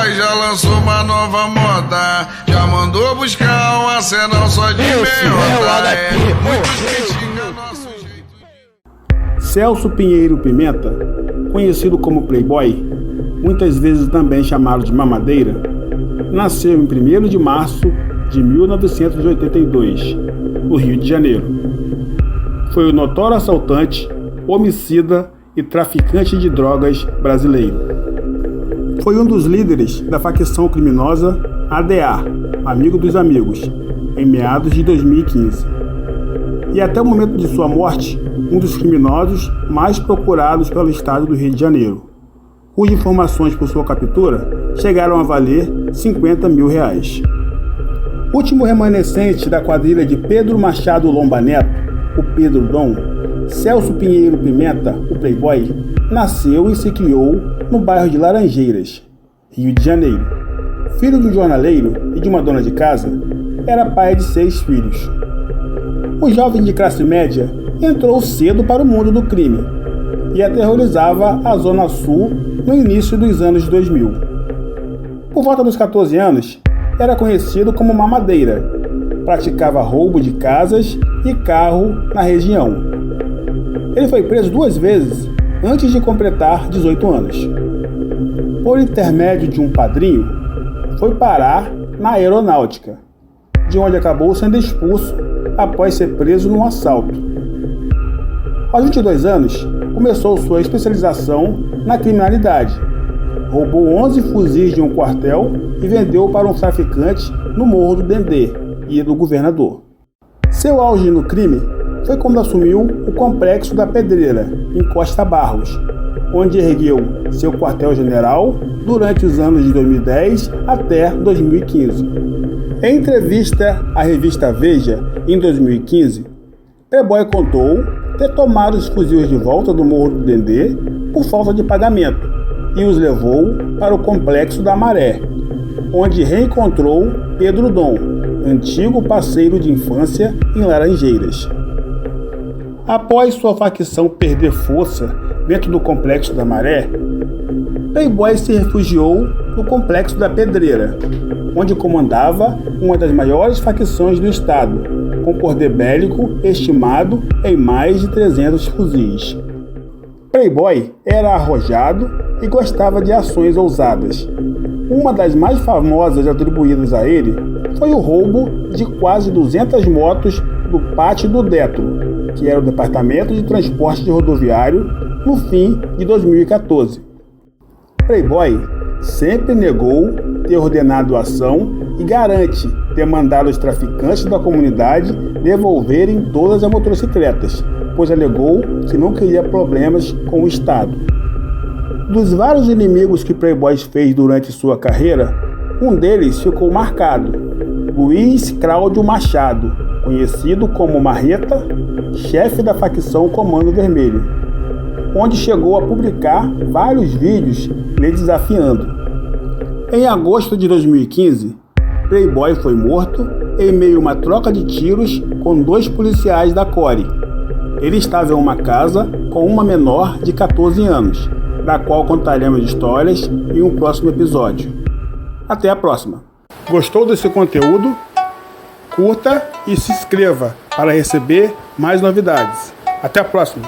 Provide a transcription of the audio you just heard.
Playboy já lançou uma nova moda, já mandou buscar um arsenal só de meiota. Muitos criticam nosso jeito. Celso Pinheiro Pimenta, conhecido como Playboy, muitas vezes também chamado de Mamadeira, nasceu em 1º de março de 1982, no Rio de Janeiro. Foi o notório assaltante, homicida e traficante de drogas brasileiro. Foi um dos líderes da facção criminosa ADA, Amigo dos Amigos, em meados de 2015. E até o momento de sua morte, um dos criminosos mais procurados pelo estado do Rio de Janeiro, cujas informações por sua captura chegaram a valer R$50 mil. O último remanescente da quadrilha de Pedro Machado Lomba Neto, o Pedro Dom, Celso Pinheiro Pimenta, o Playboy, nasceu e se criou no bairro de Laranjeiras, Rio de Janeiro. Filho de um jornaleiro e de uma dona de casa, era pai de 6 filhos. O jovem de classe média entrou cedo para o mundo do crime e aterrorizava a Zona Sul no início dos anos 2000. Por volta dos 14 anos, era conhecido como Mamadeira. Praticava roubo de casas e carro na região. Ele foi preso 2 vezes antes de completar 18 anos. Por intermédio de um padrinho, foi parar na aeronáutica, de onde acabou sendo expulso após ser preso num assalto. Aos 22 anos, começou sua especialização na criminalidade. Roubou 11 fuzis de um quartel e vendeu para um traficante no Morro do Dendê e do Governador. Seu auge no crime foi quando assumiu o Complexo da Pedreira, em Costa Barros, onde ergueu seu quartel-general durante os anos de 2010 até 2015. Em entrevista à revista Veja, em 2015, Playboy contou ter tomado os fuzis de volta do Morro do Dendê por falta de pagamento e os levou para o Complexo da Maré, onde reencontrou Pedro Dom, antigo parceiro de infância em Laranjeiras. Após sua facção perder força dentro do Complexo da Maré, Playboy se refugiou no Complexo da Pedreira, onde comandava uma das maiores facções do estado, com poder bélico estimado em mais de 300 fuzis. Playboy era arrojado e gostava de ações ousadas. Uma das mais famosas atribuídas a ele foi o roubo de quase 200 motos do Pátio do Détolo, que era o Departamento de Transporte Rodoviário, no fim de 2014. Playboy sempre negou ter ordenado a ação e garante ter mandado os traficantes da comunidade devolverem todas as motocicletas, pois alegou que não queria problemas com o Estado. Dos vários inimigos que Playboy fez durante sua carreira, um deles ficou marcado: Luiz Cláudio Machado, conhecido como Marreta, chefe da facção Comando Vermelho, onde chegou a publicar vários vídeos lhe desafiando. Em agosto de 2015, Playboy foi morto em meio a uma troca de tiros com 2 policiais da CORE. Ele estava em uma casa com uma menor de 14 anos, da qual contaremos histórias em um próximo episódio. Até a próxima! Gostou desse conteúdo? Curta e se inscreva para receber mais novidades. Até a próxima!